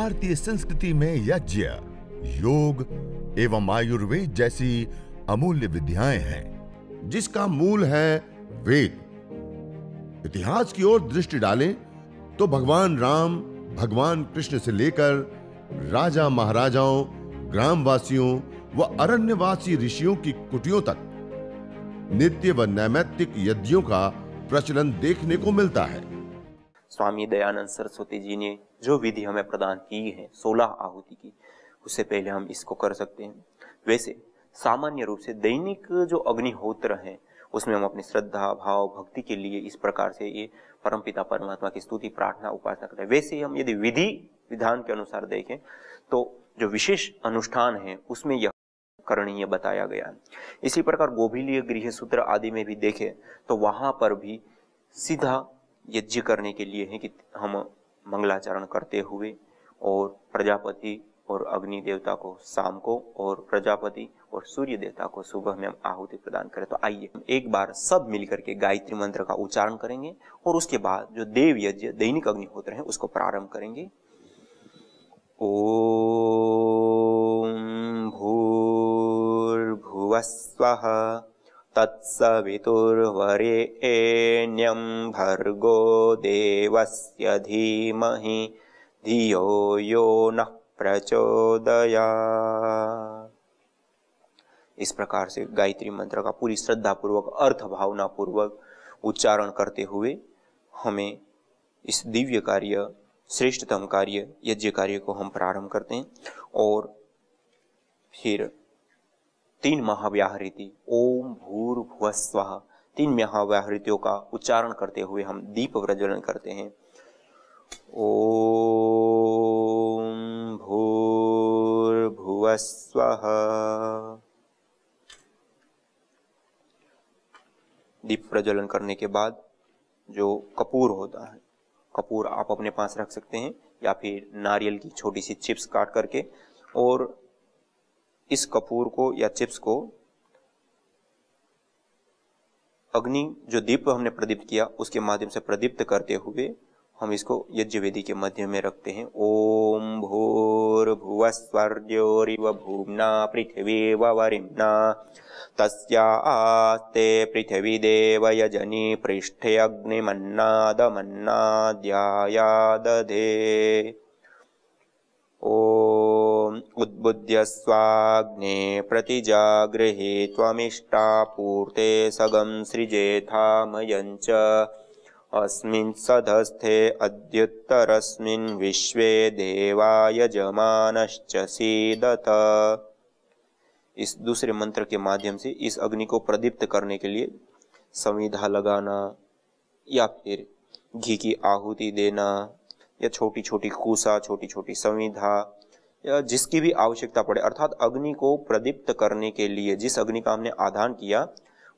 भारतीय संस्कृति में यज्ञ, योग एवं आयुर्वेद जैसी अमूल्य विद्याएं हैं, जिसका मूल है वेद। इतिहास की ओर दृष्टि डालें तो भगवान राम, भगवान कृष्ण से लेकर राजा महाराजाओं, ग्रामवासियों व अरण्यवासी ऋषियों की कुटियों तक नित्य व नैमित्तिक यज्ञों का प्रचलन देखने को मिलता है। स्वामी दयानंद सरस्वती जी ने जो विधि हमें प्रदान की है 16 आहुति की, उससे पहले हम इसको कर सकते हैं। वैसे सामान्य रूप से दैनिक जो अग्निहोत्र है उसमें हम अपनी श्रद्धा, भाव, भक्ति के लिए इस प्रकार से ये परमपिता परमात्मा की स्तुति, प्रार्थना, उपासना करते हैं। वैसे हम यदि विधि विधान के अनुसार देखें तो जो विशेष अनुष्ठान है उसमें यह करणीय बताया गया है। इसी प्रकार गोभिलीय गृह सूत्र आदि में भी देखें तो वहां पर भी सीधा यज्ञ करने के लिए है कि हम मंगलाचरण करते हुए और प्रजापति और अग्नि देवता को शाम को और प्रजापति और सूर्य देवता को सुबह में हम आहुति प्रदान करें। तो आइए हम एक बार सब मिलकर के गायत्री मंत्र का उच्चारण करेंगे और उसके बाद जो देव यज्ञ दैनिक अग्निहोत्र है उसको प्रारंभ करेंगे। ओम भूर्भुवस्वः तत्सवितुर्वरेण्यं भर्गो देवस्य धीमहि धियो यो नः प्रचोदयात्। इस प्रकार से गायत्री मंत्र का पूरी श्रद्धा पूर्वक, अर्थ भावना पूर्वक उच्चारण करते हुए हमें इस दिव्य कार्य, श्रेष्ठतम कार्य, यज्ञ कार्य को हम प्रारंभ करते हैं। और फिर 3 महाव्याहृति ओम भूर्भुवस्वः, 3 महाव्याहृतियों का उच्चारण करते हुए हम दीप प्रज्वलन करते हैं। ओम भूर्भुवस्वः। दीप प्रज्वलन करने के बाद जो कपूर होता है, कपूर आप अपने पास रख सकते हैं या फिर नारियल की छोटी सी चिप्स काट करके, और इस कपूर को या चिप्स को अग्नि जो दीप हमने प्रदीप्त किया उसके माध्यम से प्रदीप्त करते हुए हम इसको यज्ञ वेदी के मध्य में रखते हैं। ओम भूर्भुवस्वर्योरिव भूम्ना पृथिवी वरिम्ना तस्या आस्ते पृथिवी देव यजनी पृष्ठे अग्निमन्नादमन्नाद्यायादधे। ओम उद्बुद्ध्य स्वाग्ने प्रतिजागृहे त्वमिष्टा पूर्ते सगं सृजेथामयञ्च अस्मिन् सधस्थे अद्युत्तरस्मिन् विश्वे देवा यजमानश्च सीदत। इस दूसरे मंत्र के माध्यम से इस अग्नि को प्रदीप्त करने के लिए संविधा लगाना या फिर घी की आहुति देना या छोटी छोटी कूसा, छोटी छोटी संविधा या जिसकी भी आवश्यकता पड़े, अर्थात अग्नि को प्रदीप्त करने के लिए जिस अग्नि का हमने आधान किया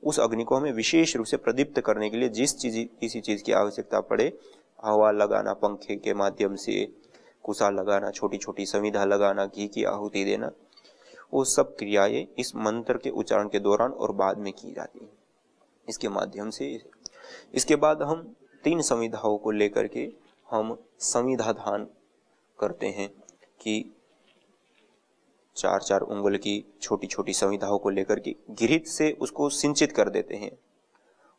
उस अग्नि को हमें विशेष रूप से प्रदीप्त करने के लिए किसी चीज की आवश्यकता पड़े, हवा लगाना, पंखे के माध्यम से कुसा लगाना, छोटी छोटी संविधा लगाना, घी की आहुति देना, वो सब क्रियाएं इस मंत्र के उच्चारण के दौरान और बाद में की जाती हैं। इसके माध्यम से इसके बाद हम 3 संविधाओं को लेकर के हम संविधा दान करते हैं कि 4-4 उंगल की छोटी छोटी संविधाओं को लेकर के घृत से उसको सिंचित कर देते हैं,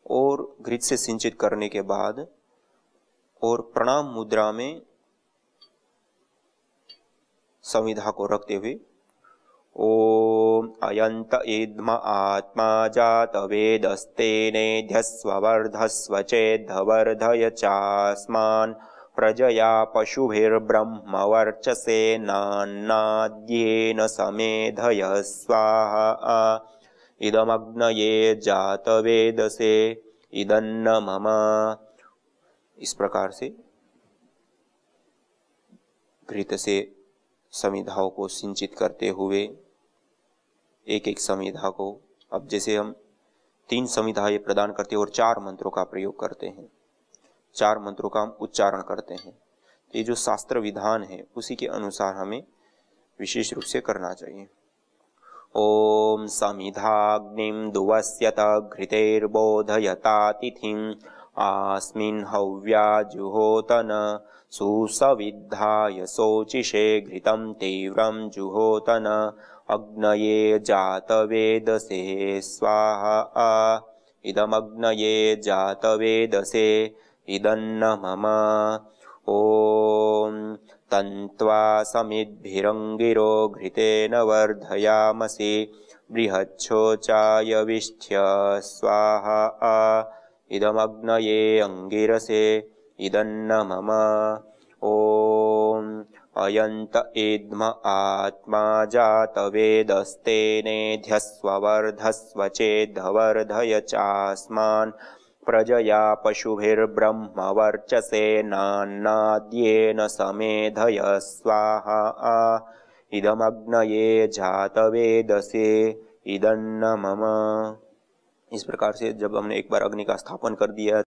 और घृत से सिंचित करने के बाद और प्रणाम मुद्रा में संविधा को रखते हुए ओम अयंत इद्म आत्मा जात वेदस्तेनेध्यस्व वर्धस्व चेद्धवर्धय चास्मान् प्रजया पशुभिर्ब्रह्म वर्चसेनान्नाद्येन समेधय स्वाहा इदमग्नये जातवेदसे इदन्न मम। इस प्रकार से घृत से संविधाओं को सिंचित करते हुए एक एक संविधा को, अब जैसे हम 3 संविधाएं प्रदान करते हैं और 4 मंत्रों का प्रयोग करते हैं, 4 मंत्रों का हम उच्चारण करते हैं, ये जो शास्त्र विधान है उसी के अनुसार हमें विशेष रूप से करना चाहिए। ओम समिधाग्निं दुवस्यत घृतेर्बोधयता तिथिं आस्मिन् हव्या जुहोतन सुसविद्धाय शोचिषे घृतं तीव्रं जुहोतन अग्नये जातवेदसे स्वाहा इदमग्नये जातवेदसे इदन्न मम ॐ तन्त्वा समिद्भिरङ्गिरो घृतेन वर्धयामसि बृहच्छोचाय विष्ठ्य स्वाहा इदमग्नये अङ्गिरसे इदन्न मम ॐ अयन्त इद्म आत्मा जातवेदस्तेनेध्यस्ववर्धस्व चेद्धवर्धय चास्मान् प्रजया पशुभिर्ब्रह्मवर्चसेनान्नाद्येन समेधय स्वाहा इदमग्नये जातवेदसे इदन्न मम। इस प्रकार से जब हमने एक बार अग्नि का स्थापन कर दिया,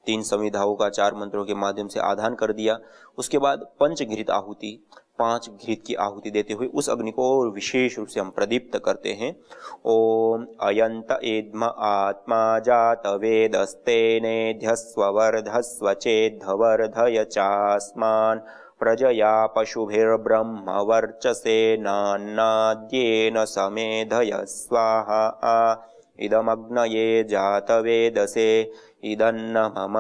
3 संविधाओं का 4 मंत्रों के माध्यम से आधान कर दिया, उसके बाद पंचघृत आहुति 5 घृत की आहुति देते हुए उस अग्नि को विशेष रूप से हम प्रदीप्त करते हैं। ओम अयंत इद्म आत्मा जातवेदस्तेनेध्यस्ववर्धस्व चेद्धवर्धय चास्मान् प्रजया पशुभिर्ब्रह्मवर्चसेनान्नाद्येन समेधय स्वाहा इदमग्नये जातवेदसे इदन्न मम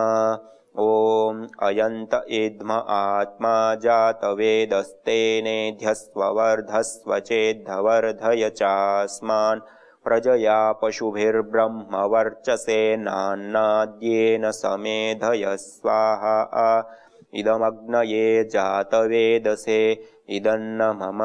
ओम अयंत इद्म आत्मा जातवेदस्तेनेध्यस्ववर्धस्व चेद्धवर्धय चास्मान् प्रजया पशुभिर्ब्रह्मवर्चसेनान्नाद्येन समेधय स्वाहा इदमग्नये जातवेदसे इदन्न मम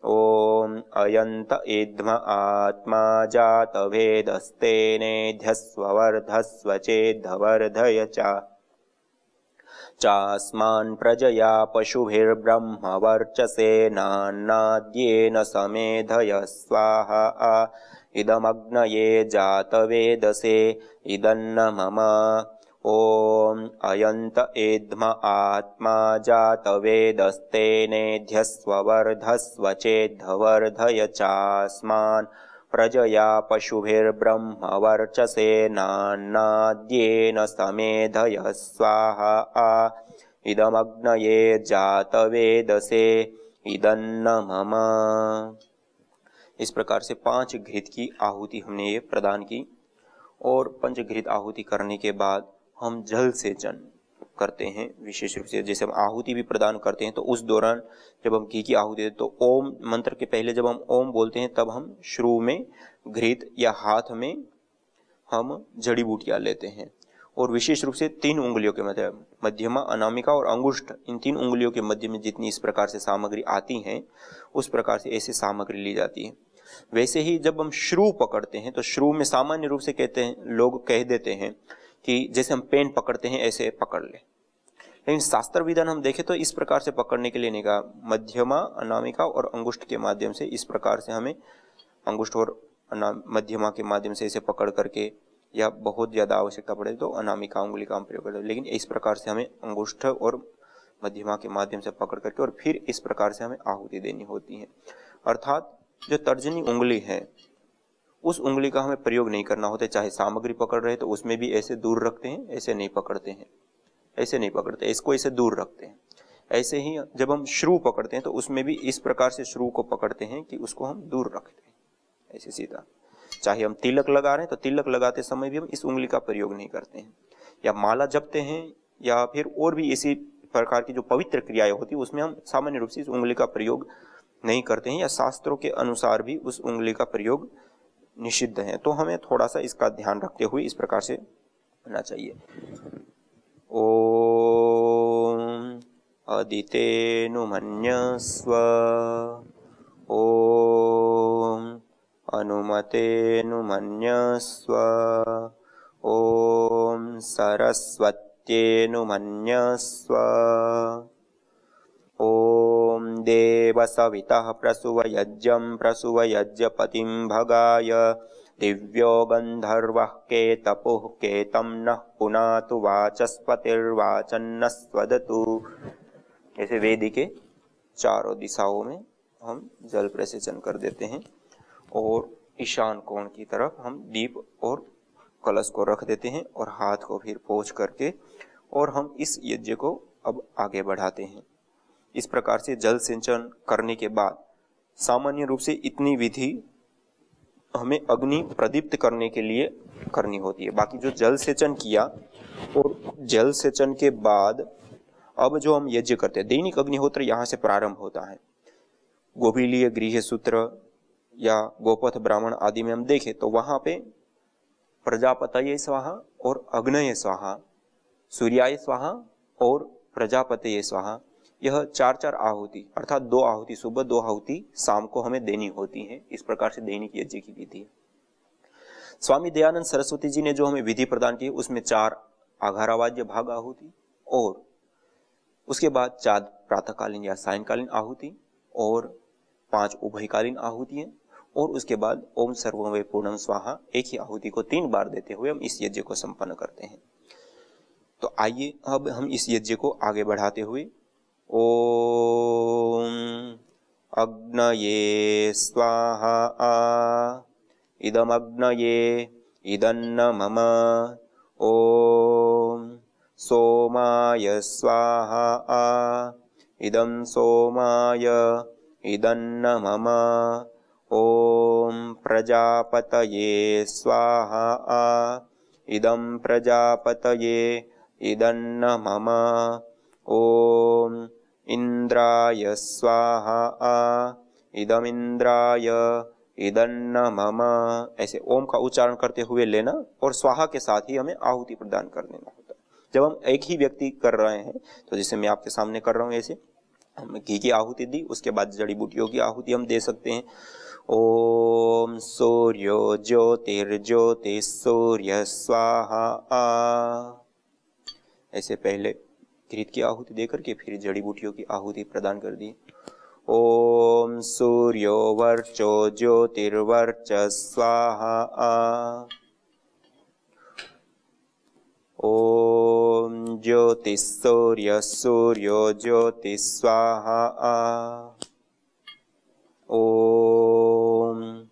ओम अयंत इद्म आत्मा जातवेदस्तेनेध्यस्ववर्धस्व चेद्धवर्धय चास्मान् प्रजया पशुभिर्ब्रह्मवर्चसेनान्नाद्येन समेधय स्वाहा इदमग्नये जातवेदसे इदन्न मम ओम अयंत इद्म आत्मा जातवेदस्तेनेध्यस्ववर्धस्व चेद्धवर्धय चास्मान् प्रजया पशुभिर्ब्रह्मवर्चसेनान्नाद्येन समेधय स्वाहा इदमग्नये जातवेदसे इदन्न मम। इस प्रकार से 5 घृत की आहुति हमने ये प्रदान की और पंचघृत आहुति करने के बाद हम जल सेचन करते हैं। विशेष रूप से जैसे हम आहुति भी प्रदान करते हैं तो उस दौरान जब हम घी की आहुति देते तो ओम मंत्र के पहले जब हम ओम बोलते हैं तब हम शुरू में घृत या हाथ में हम जड़ी बूटियां लेते हैं और विशेष रूप से 3 उंगलियों के मध्य, मध्यमा, अनामिका और अंगुष्ठ, इन 3 उंगलियों के मध्य में जितनी इस प्रकार से सामग्री आती हैं उस प्रकार से ऐसे सामग्री ली जाती है। वैसे ही जब हम श्रू पकड़ते हैं तो श्रू में सामान्य रूप से कहते हैं, लोग कह देते हैं कि जैसे हम पेन पकड़ते हैं ऐसे पकड़ ले, लेकिन शास्त्र विधान हम देखें तो इस प्रकार से पकड़ने के लिए नहीं कहा। मध्यमा, अनामिका और अंगुष्ठ के माध्यम से इस प्रकार से हमें अंगुष्ठ और मध्यमा के माध्यम से इसे पकड़ करके, या बहुत ज्यादा आवश्यकता पड़े तो अनामिका उंगली का हम प्रयोग करते हैं, लेकिन इस प्रकार से हमें अंगुष्ठ और मध्यमा के माध्यम से पकड़ करके और फिर इस प्रकार से हमें आहुति देनी होती है। अर्थात जो तर्जनी उंगली है उस उंगली का हमें प्रयोग नहीं करना होता, चाहे सामग्री पकड़ रहे तो उसमें भी ऐसे दूर रखते हैं, ऐसे नहीं पकड़ते हैं, ऐसे नहीं पकड़ते, इसको ऐसे दूर रखते हैं। ऐसे ही जब हम श्रू पकड़ते हैं तो उसमें भी इस प्रकार से श्रू को पकड़ते हैं कि उसको हम दूर रखते हैं, ऐसे सीधा। चाहे हम तिलक लगा रहे हैं तो तिलक लगाते समय भी हम इस उंगली का प्रयोग नहीं करते हैं, या माला जपते हैं या फिर और भी इसी प्रकार की जो पवित्र क्रियाएं होती है उसमें हम सामान्य रूप से इस उंगली का प्रयोग नहीं करते हैं, या शास्त्रों के अनुसार भी उस उंगली का प्रयोग निषिद्ध है। तो हमें थोड़ा सा इसका ध्यान रखते हुए इस प्रकार से होना चाहिए। ओम अदितेनुमन्यस्व ओम अनुमतेनुमन्यस्व ओम सरस्वत्येनुमन्यस्व ओम देवसवितः प्रसुवयज्ञं प्रसुवयज्ञपतिं भगाय दिव्यो गन्धर्वः केतपुः केतं नः पुनातु वाचस्पतिर्वाचन्नस्वदतु। ऐसे वेदी के चारों दिशाओं में हम जल प्रसेचन कर देते हैं और ईशान कोण की तरफ हम दीप और कलश को रख देते हैं और हाथ को फिर पोंछ करके और हम इस यज्ञ को अब आगे बढ़ाते हैं। इस प्रकार से जल सिंचन करने के बाद सामान्य रूप से इतनी विधि हमें अग्नि प्रदीप्त करने के लिए करनी होती है। बाकी जो जल सेचन किया और जल सेचन के बाद अब जो हम यज्ञ करते हैं, दैनिक अग्निहोत्र यहाँ से प्रारंभ होता है। गोभिलीय गृह सूत्र या गोपथ ब्राह्मण आदि में हम देखें तो वहां पे प्रजापतये स्वाहा और अग्नये स्वाहा, सूर्याय स्वाहा और प्रजापतये स्वाहा, यह 4-4 आहुति अर्थात 2 आहुति सुबह 2 आहुति शाम को हमें देनी होती है। इस प्रकार से दैनिक यज्ञ की विधि है। स्वामी दयानंद सरस्वती जी ने जो हमें विधि प्रदान की उसमें 4 आघारावाद्य भाग आहुति और उसके बाद 4 प्रातःकालीन या सायंकालीन आहुति और 5 उभयकालीन आहुतियां और उसके बाद ओम सर्वं वै पूर्णं स्वाहा एक ही आहुति को 3 बार देते हुए हम इस यज्ञ को संपन्न करते हैं। तो आइए अब हम इस यज्ञ को आगे बढ़ाते हुए ओम अग्नये स्वाहा इदम अग्नये इदन्न मम ओम सोमाय स्वाहा इदं सोमाय इदन्न मम ओम प्रजापतये स्वाहा इदं प्रजापतये इदन्न मम ओम इंद्राय स्वाहा इदमिंद्राय इदन्न मम। ऐसे ओम का उच्चारण करते हुए लेना और स्वाहा के साथ ही हमें आहुति प्रदान कर देना होता है। जब हम एक ही व्यक्ति कर रहे हैं तो जैसे मैं आपके सामने कर रहा हूँ ऐसे हम घी की आहुति दी, उसके बाद जड़ी बूटियों की आहुति हम दे सकते हैं। ओम सूर्यो ज्योतिर्ज्योति सूर्य स्वाहा, ऐसे पहले घृत की आहुति देकर के फिर जड़ी बूटियों की आहुति प्रदान कर दी। ओम सूर्यो वर्चो ज्योतिर्वर्च स्वाहा ओम ज्योतिसूर्य सूर्यो ज्योति स्वाहा ओम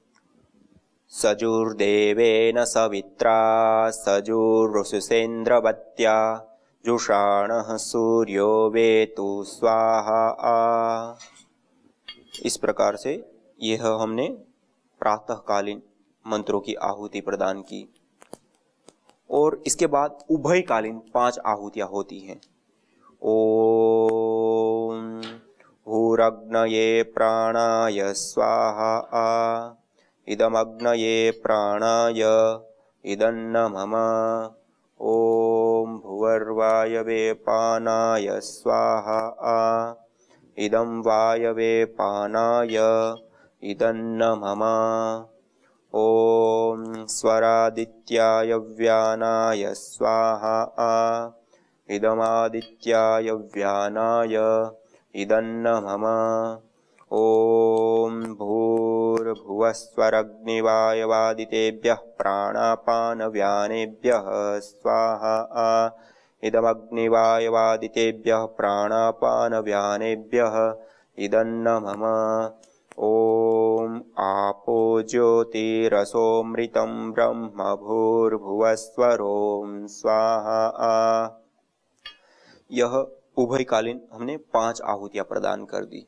सजुर्देवेन सवित्रा सजुर्वसुसेन्द्रवत्या जुषाणः सूर्यो वेतु स्वाहा। इस प्रकार से यह हमने प्रातःकालीन मंत्रों की आहुति प्रदान की और इसके बाद उभयकालीन 5 आहुतियां होती हैं। ओम भूरग्नये प्राणाय स्वाहा इदमग्नये प्राणाय इदन्न मम ओम भुवर्वायवे पानाय स्वाहा इदं वायवे पानाय इदन्न मम ओम स्वरादित्याय व्यानाय स्वाहा इदमादित्याय व्यानाय इदन्न मम ओम भूर्भुवस्वरग्निवायवादितेभ्यः प्राणापानव्यानेभ्यः स्वाहा इदमग्निवायवादितेभ्यः प्राणापानव्यानेभ्यः इदन्न मम ओम आपो ज्योतिरसोमृतं ब्रह्म भूर्भुवस्वरों स्वाहा। यह उभयकालीन हमने 5 आहुतियां प्रदान कर दी।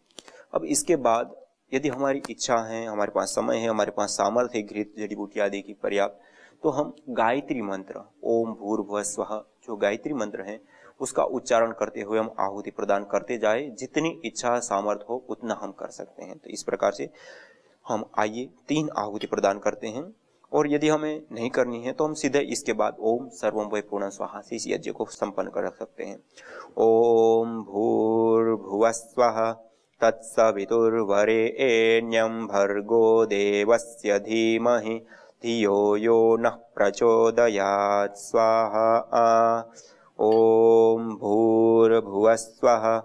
अब इसके बाद यदि हमारी इच्छा है, हमारे पास समय है, हमारे पास सामर्थ्य है घृत जड़ी बूटी आदि की पर्याप्त, तो हम गायत्री मंत्र ओम भूर्भुवस्वः जो गायत्री मंत्र है उसका उच्चारण करते हुए हम आहुति प्रदान करते जाए। जितनी इच्छा सामर्थ्य हो उतना हम कर सकते हैं। तो इस प्रकार से हम आइए 3 आहुति प्रदान करते हैं और यदि हमें नहीं करनी है तो हम सीधे इसके बाद ओम सर्वं वै पूर्णं स्वाहा से इस यज्ञ को संपन्न कर सकते हैं। ओम भूर्भुवस्वः तत्सवितुर्वरेण्यं भर्गो देवस्य धीमहि धियो यो नः प्रचोदयात् स्वाहा ओम भूर्भुवस्वः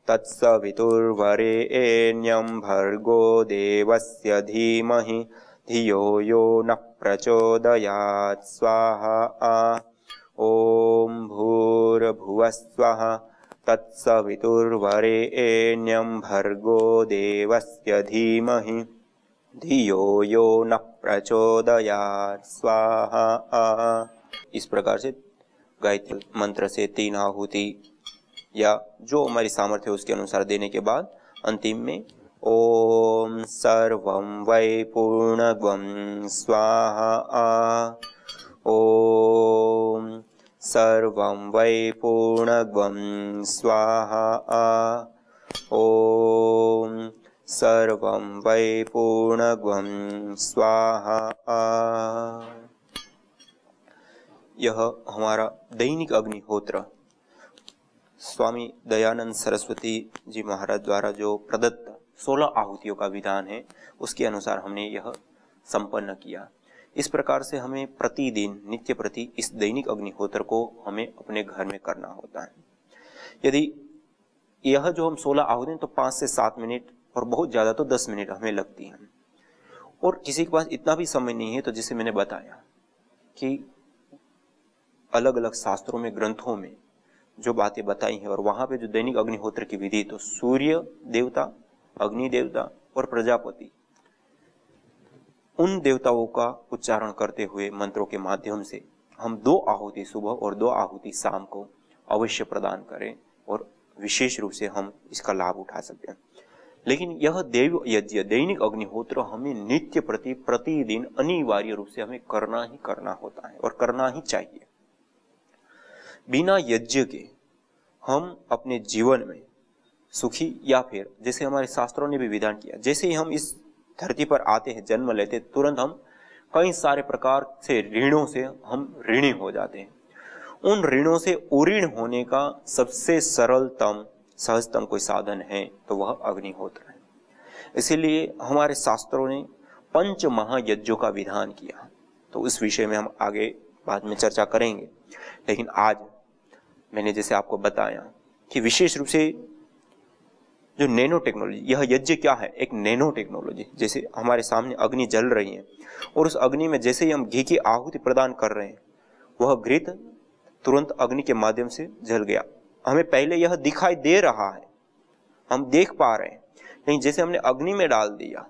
तत्सवितुर्वरेण्यं भर्गो देवस्य धीमहि धियो यो नः प्रचोदयात् स्वाहा ओम भूर्भुवस्वः तत्सवितुर्वरेण्यं भर्गो देवस्य धीमहि धियो यो न प्रचोदयात् स्वाहा। इस प्रकार से गायत्री मंत्र से 3 आहुति या जो हमारी सामर्थ्य है उसके अनुसार देने के बाद अंतिम में ओम सर्वं वै पूर्णगं स्वाहा, ओम सर्वं वै पूर्णगं स्वाहा, ओम सर्वं वै पूर्णगं स्वाहा। यह हमारा दैनिक अग्निहोत्र स्वामी दयानंद सरस्वती जी महाराज द्वारा जो प्रदत्त 16 आहुतियों का विधान है उसके अनुसार हमने यह संपन्न किया। इस प्रकार से हमें प्रतिदिन नित्य प्रति इस दैनिक अग्निहोत्र को हमें अपने घर में करना होता है। यदि यह जो हम 16 आहुति तो 5 से 7 मिनट और बहुत ज़्यादा तो 10 मिनट हमें लगती हैं, और किसी के पास इतना भी समय नहीं है तो जैसे मैंने बताया कि अलग अलग शास्त्रों में ग्रंथों में जो बातें बताई हैं और वहां पे जो दैनिक अग्निहोत्र की विधि, तो सूर्य देवता, अग्नि देवता और प्रजापति, उन देवताओं का उच्चारण करते हुए मंत्रों के माध्यम से हम 2 आहुति सुबह और 2 आहुति शाम को अवश्य प्रदान करें और विशेष रूप से हम इसका लाभ उठा सकते हैं। लेकिन यह देव यज्ञ दैनिक अग्निहोत्र हमें नित्य प्रति प्रतिदिन अनिवार्य रूप से हमें करना ही करना होता है और करना ही चाहिए। बिना यज्ञ के हम अपने जीवन में सुखी, या फिर जैसे हमारे शास्त्रों ने भी विधान किया, जैसे ही हम इस धरती पर आते हैं, जन्म लेते हैं, तुरंत हम कई सारे प्रकार से ऋणों से हम ऋणी हो जाते हैं। उन ऋणों से उऋण होने का सबसे सरलतम सहजतम कोई साधन है तो वह अग्निहोत्र है। इसीलिए हमारे शास्त्रों ने 5 महायज्ञों का विधान किया। तो इस विषय में हम आगे बाद में चर्चा करेंगे। लेकिन आज मैंने जैसे आपको बताया कि विशेष रूप से जो नैनो टेक्नोलॉजी, यह यज्ञ क्या है? एक नैनो टेक्नोलॉजी। जैसे हमारे सामने अग्नि जल रही है और उस अग्नि में जैसे ही हम घी की आहुति प्रदान कर रहे हैं, वह घृत तुरंत अग्नि के माध्यम से जल गया। हमें पहले यह दिखाई दे रहा है, हम देख पा रहे हैं, लेकिन जैसे हमने अग्नि में डाल दिया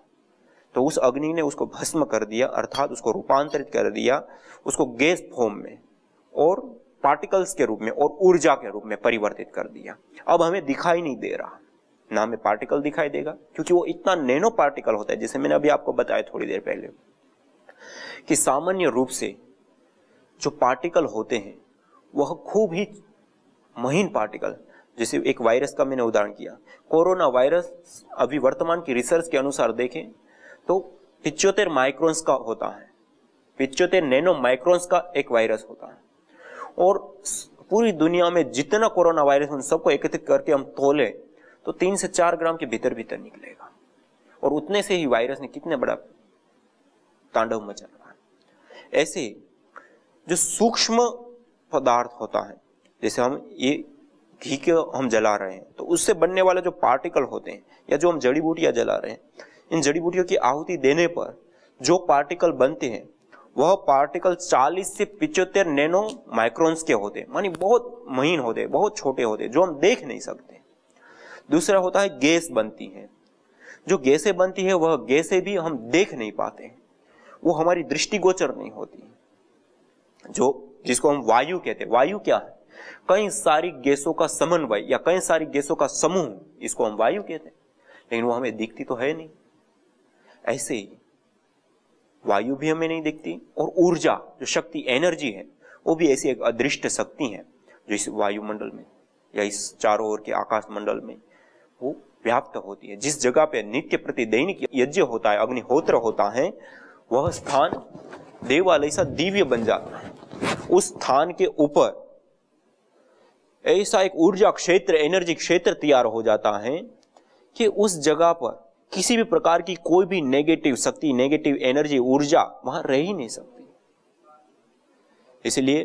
तो उस अग्नि ने उसको भस्म कर दिया, अर्थात उसको रूपांतरित कर दिया, उसको गैस फॉर्म में और पार्टिकल्स के रूप में और ऊर्जा के रूप में परिवर्तित कर दिया। अब हमें दिखाई नहीं दे रहा, ना हमें पार्टिकल दिखाई देगा, क्योंकि वो इतना नैनो पार्टिकल होता है। जैसे मैंने अभी आपको बताया थोड़ी देर पहले कि सामान्य रूप से जो पार्टिकल होते हैं वह खूब ही महीन पार्टिकल, जैसे एक वायरस का मैंने उदाहरण किया, कोरोना वायरस अभी वर्तमान की रिसर्च के अनुसार देखें तो 75 माइक्रोन्स का होता है, 75 नैनो माइक्रोन्स का एक वायरस होता है। और पूरी दुनिया में जितना कोरोना वायरस उन सबको एकत्रित करके हम तोले तो 3 से 4 ग्राम के भीतर भीतर निकलेगा, और उतने से ही वायरस ने कितने बड़ा तांडव मचा रहा है। ऐसे जो सूक्ष्म पदार्थ होता है, जैसे हम ये घी के हम जला रहे हैं तो उससे बनने वाले जो पार्टिकल होते हैं, या जो हम जड़ी बूटियां जला रहे हैं, इन जड़ी बूटियों की आहुति देने पर जो पार्टिकल बनते हैं वह पार्टिकल 40 से 75 नैनो माइक्रोन्स के होते हैं, मानी बहुत महीन होते हैं, बहुत छोटे होते हैं, जो हम देख नहीं सकते। दूसरा होता है गैस बनती है। जो गैसें बनती है वह गैसें भी हम देख नहीं पाते, वो हमारी दृष्टिगोचर नहीं होती। जो जिसको हम वायु कहते हैं, वायु क्या है? कई सारी गैसों का समन्वय या कई सारी गैसों का समूह, इसको हम वायु कहते हैं, लेकिन वो हमें दिखती तो है नहीं। ऐसे ही वायु भी हमें नहीं दिखती, और ऊर्जा जो शक्ति एनर्जी है वो भी ऐसी एक अदृष्ट शक्ति है जो इस वायुमंडल में या इस चारों ओर के आकाश मंडल में वो व्याप्त होती है। जिस जगह पे नित्य प्रति दैनिक यज्ञ होता है, अग्निहोत्र होता है, वह स्थान देवालय सा दिव्य बन जाता है। उस स्थान के ऊपर ऐसा एक ऊर्जा क्षेत्र, एनर्जी क्षेत्र तैयार हो जाता है कि उस जगह पर किसी भी प्रकार की कोई भी नेगेटिव शक्ति, नेगेटिव एनर्जी, ऊर्जा वहां रह ही नहीं सकती। इसलिए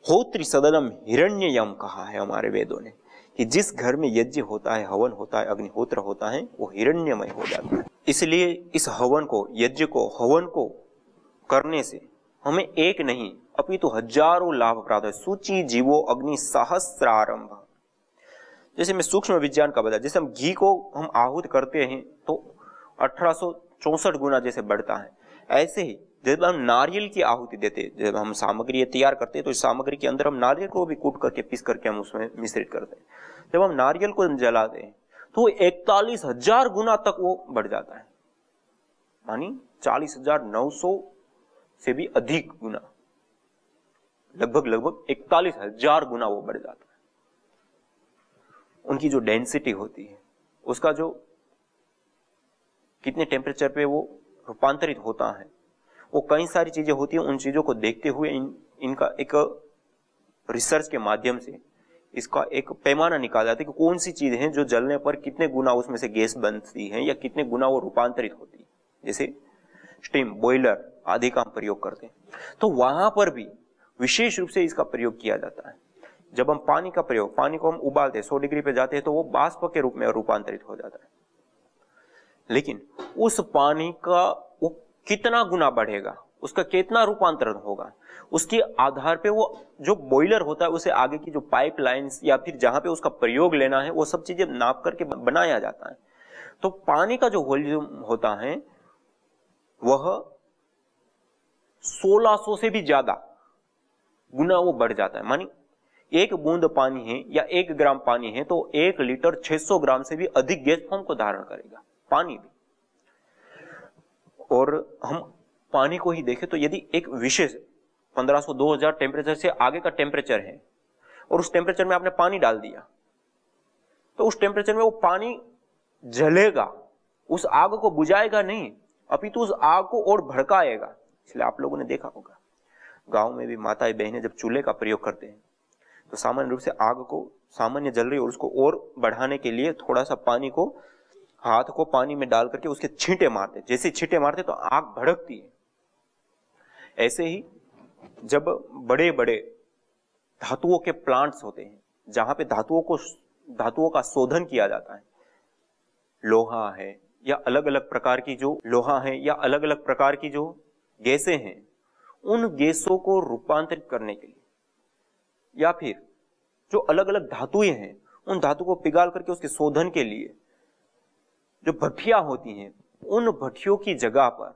होत्री सदनम हिरण्ययम कहा है हमारे वेदों ने कि जिस घर में यज्ञ होता है, हवन होता है, अग्निहोत्र होता है, वो हिरण्यमय हो जाता है। इसलिए इस हवन को, यज्ञ को, हवन को करने से हमें एक नहीं अपितु हजारों लाभ प्राप्त है। सूची जीवो अग्नि सहस्रारंभ। जैसे मैं सूक्ष्म विज्ञान का बताया, जैसे हम घी को हम आहूत करते हैं तो 1800 64 गुना जैसे बढ़ता है, ऐसे ही जब हम नारियल की आहुति देते, जब हम सामग्री तैयार करते हैं तो इस सामग्री के अंदर हम नारियल को भी कूट करके पीस करके हम उसमें मिश्रित करते हैं। जब हम नारियल को जलाते हैं तो 41,000 गुना तक वो बढ़ जाता है, मानी 40,900 से भी अधिक गुना, लगभग 41,000 गुना वो बढ़ जाता है। उनकी जो डेंसिटी होती है, उसका जो कितने टेम्परेचर पे वो रूपांतरित होता है, वो कई सारी चीजें होती हैं। उन चीजों को देखते हुए इनका एक रिसर्च के माध्यम से इसका एक पैमाना निकाला जाता है कि कौन सी चीज है जो जलने पर कितने गुना उसमें से गैस बनती है या कितने गुना वो रूपांतरित होती है। जैसे स्टीम बॉयलर आदि का हम प्रयोग करते हैं, तो वहां पर भी विशेष रूप से इसका प्रयोग किया जाता है। जब हम पानी को हम उबालते हैं, 100 डिग्री पे जाते हैं तो वो बाष्प के रूप में रूपांतरित हो जाता है। लेकिन उस पानी का वो कितना गुना बढ़ेगा, उसका कितना रूपांतरण होगा, उसके आधार पे वो जो बॉयलर होता है उसे आगे की जो पाइपलाइंस या फिर जहां पे उसका प्रयोग लेना है वो सब चीजें नाप करके बनाया जाता है। तो पानी का जो वॉल्यूम होता है वह 1600 से भी ज्यादा गुना वो बढ़ जाता है। मानी 1 बूंद पानी है या 1 ग्राम पानी है तो 1 लीटर 600 ग्राम से भी अधिक गैस फॉर्म को धारण करेगा, पानी भी। और हम पानी को ही देखें तो यदि एक विशेष 1500-2000 टेम्परेचर से आगे का टेम्परेचर है और उस टेम्परेचर में आपने पानी डाल दिया तो उस टेम्परेचर में वो पानी जलेगा, उस आग को बुझाएगा नहीं, अपितु उस आग को और भड़काएगा। इसलिए आप लोगों ने देखा होगा गांव में भी माताएं बहनें जब चूल्हे का प्रयोग करते हैं तो सामान्य रूप से आग को सामान्य जल रही है और उसको और बढ़ाने के लिए थोड़ा सा पानी को, हाथ को पानी में डाल करके उसके छींटे मारते, जैसे छींटे मारते तो आग भड़कती है। ऐसे ही जब बड़े बड़े धातुओं के प्लांट्स होते हैं जहां पे धातुओं का शोधन किया जाता है, लोहा है या अलग अलग प्रकार की जो लोहा है या अलग अलग प्रकार की जो गैसें हैं, उन गैसों को रूपांतरित करने के लिए या फिर जो अलग अलग धातुएं हैं उन धातु को पिघाल करके उसके शोधन के लिए जो भट्टियां होती हैं, उन भट्टियों की जगह पर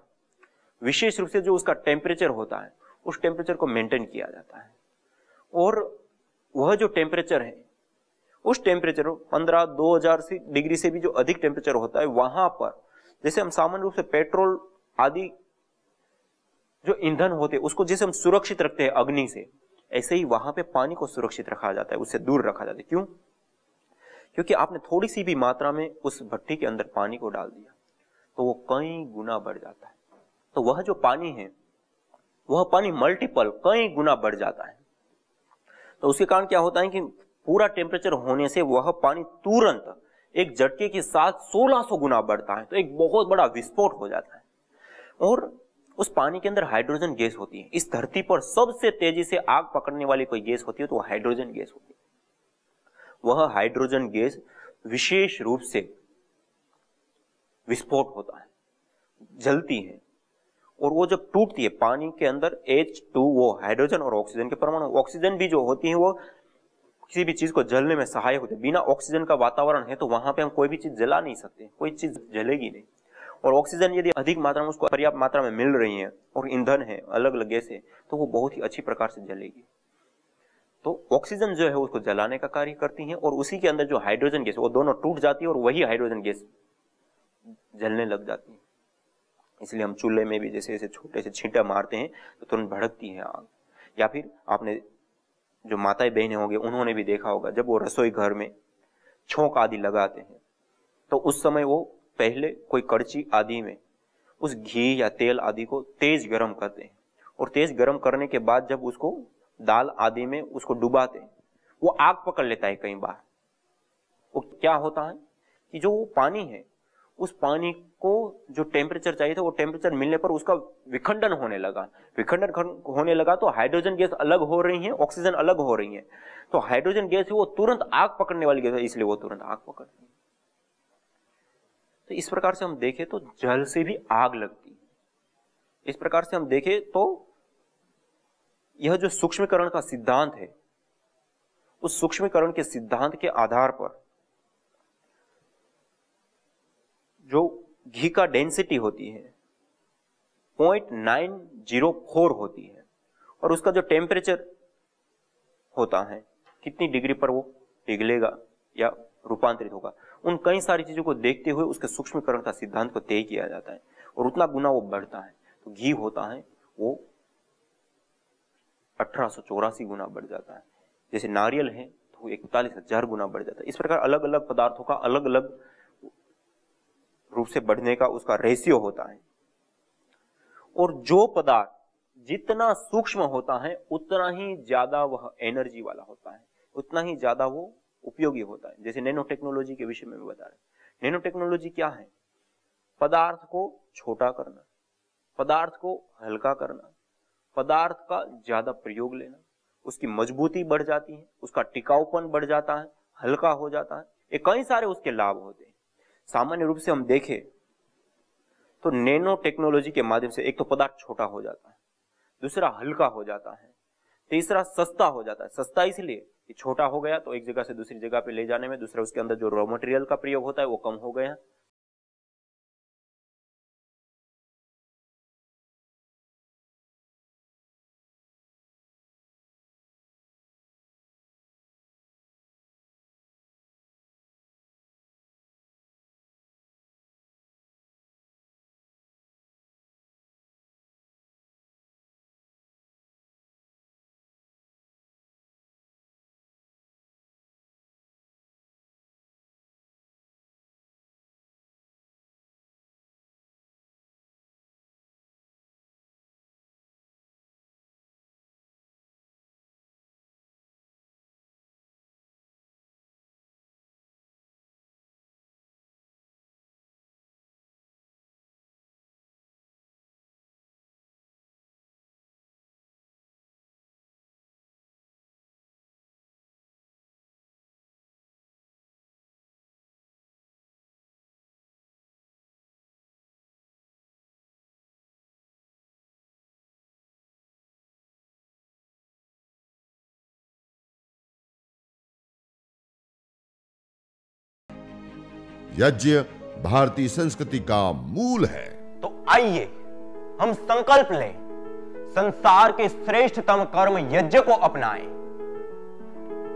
विशेष रूप से जो उसका टेम्परेचर होता है उस टेम्परेचर को मेंटेन किया जाता है। और वह जो टेम्परेचर है उस टेम्परेचर 15-2000 डिग्री से भी जो अधिक टेम्परेचर होता है, वहां पर जैसे हम सामान्य रूप से पेट्रोल आदि जो ईंधन होते हैं उसको जैसे हम सुरक्षित रखते हैं अग्नि से, ऐसे ही वहां पे पानी को सुरक्षित रखा जाता है, उससे दूर रखा जाता है। क्यों? क्योंकि आपने थोड़ी सी भी मात्रा में उस भट्टी के अंदर पानी को डाल दिया तो वो कई गुना बढ़ जाता है। तो वह जो पानी है वह पानी मल्टीपल कई गुना बढ़ जाता है। तो उसके कारण क्या होता है कि पूरा टेम्परेचर होने से वह पानी तुरंत एक झटके के साथ 1600 गुना बढ़ता है, तो एक बहुत बड़ा विस्फोट हो जाता है। और उस पानी के अंदर हाइड्रोजन गैस होती है। इस धरती पर सबसे तेजी से आग पकड़ने वाली कोई गैस होती है तो वह हाइड्रोजन गैस होती है। वह हाइड्रोजन गैस विशेष रूप से विस्फोट होता है, जलती है, और वो जब टूटती है पानी के अंदर H2 वो हाइड्रोजन और ऑक्सीजन के परमाणु, ऑक्सीजन भी जो होती है वो किसी भी चीज को जलने में सहायक होती है। बिना ऑक्सीजन का वातावरण है तो वहां पे हम कोई भी चीज जला नहीं सकते, कोई चीज जलेगी नहीं। और ऑक्सीजन यदि अधिक मात्रा में उसको पर्याप्त मात्रा में मिल रही है और ईंधन है अलग अलग गैस है तो वो बहुत ही अच्छी प्रकार से जलेगी। तो ऑक्सीजन जो है उसको जलाने का कार्य करती है और उसी के अंदर जो हाइड्रोजन गैस वो दोनों टूट जाती है और वही हाइड्रोजन गैस जलने लग जाती है। इसलिए हम चूल्हे में भी जैसे ऐसे छोटे से छींटे मारते हैं तो तुरंत भड़कती है आग। या फिर आपने जो माताएं बहनें होंगे उन्होंने भी देखा होगा जब वो रसोई घर में छोंक आदि लगाते हैं तो उस समय वो पहले कोई कड़ची आदि में उस घी या तेल आदि को तेज गर्म करते हैं और तेज गर्म करने के बाद जब उसको दाल आदि में उसको डुबाते हैं वो आग पकड़ लेता है। कई बार वो क्या होता है कि जो पानी है उस पानी को जो टेम्परेचर चाहिए था वो टेम्परेचर मिलने पर उसका विखंडन होने लगा तो हाइड्रोजन गैस अलग हो रही है, ऑक्सीजन अलग हो रही है। तो हाइड्रोजन गैस वो तुरंत आग पकड़ने वाली गैस है, इसलिए वो तुरंत आग पकड़ रही है। तो इस प्रकार से हम देखें तो जल से भी आग लगती है। इस प्रकार से हम देखें तो यह जो सूक्ष्मीकरण का सिद्धांत है उस सूक्ष्मीकरण के सिद्धांत के आधार पर जो घी का डेंसिटी होती है 0.904 होती है, और उसका जो टेम्परेचर होता है कितनी डिग्री पर वो पिघलेगा या रूपांतरित होगा, उन कई सारी चीजों को देखते हुए उसके सूक्ष्मीकरण का सिद्धांत को तय किया जाता है, और उतना गुना वो बढ़ता है। तो घी होता है वो 1884 गुना बढ़ जाता है, जैसे नारियल है तो वो 41,000 गुना बढ़ जाता है। इस प्रकार अलग अलग पदार्थों का अलग अलग रूप से बढ़ने का उसका रेशियो होता है, और जो पदार्थ जितना सूक्ष्म होता है उतना ही ज्यादा वह एनर्जी वाला होता है, उतना ही ज्यादा वो उपयोगी होता है। जैसे नैनो टेक्नोलॉजी के विषय में बता रहे, नैनो टेक्नोलॉजी क्या है? पदार्थ को छोटा करना, पदार्थ को हल्का करना, पदार्थ का ज्यादा प्रयोग लेना, उसकी मजबूती बढ़ जाती है, उसका टिकाऊपन बढ़ जाता है, हल्का हो जाता है, ये कई सारे उसके लाभ होते हैं। सामान्य रूप से हम देखें तो नैनो टेक्नोलॉजी के माध्यम से एक तो पदार्थ छोटा हो जाता है, दूसरा हल्का हो जाता है, तीसरा सस्ता हो जाता है। सस्ता इसलिए कि छोटा हो गया तो एक जगह से दूसरी जगह पे ले जाने में, दूसरा उसके अंदर जो रॉ मटेरियल का प्रयोग होता है वो कम हो गया। यज्ञ भारतीय संस्कृति का मूल है। तो आइए हम संकल्प लें, संसार के श्रेष्ठतम कर्म यज्ञ को अपनाएं।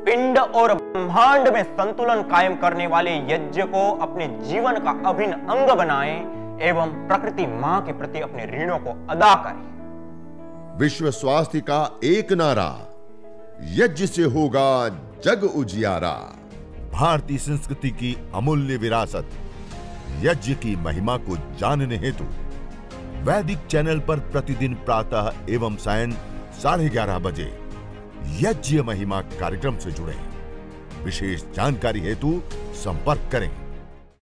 पिंड और ब्रह्मांड में संतुलन कायम करने वाले यज्ञ को अपने जीवन का अभिन्न अंग बनाएं एवं प्रकृति मां के प्रति अपने ऋणों को अदा करें। विश्व स्वास्थ्य का एक नारा, यज्ञ से होगा जग उजियारा। भारतीय संस्कृति की अमूल्य विरासत यज्ञ की महिमा को जानने हेतु वैदिक चैनल पर प्रतिदिन प्रातः एवं सायं 11:30 बजे यज्ञ महिमा कार्यक्रम से जुड़ें। विशेष जानकारी हेतु संपर्क करें।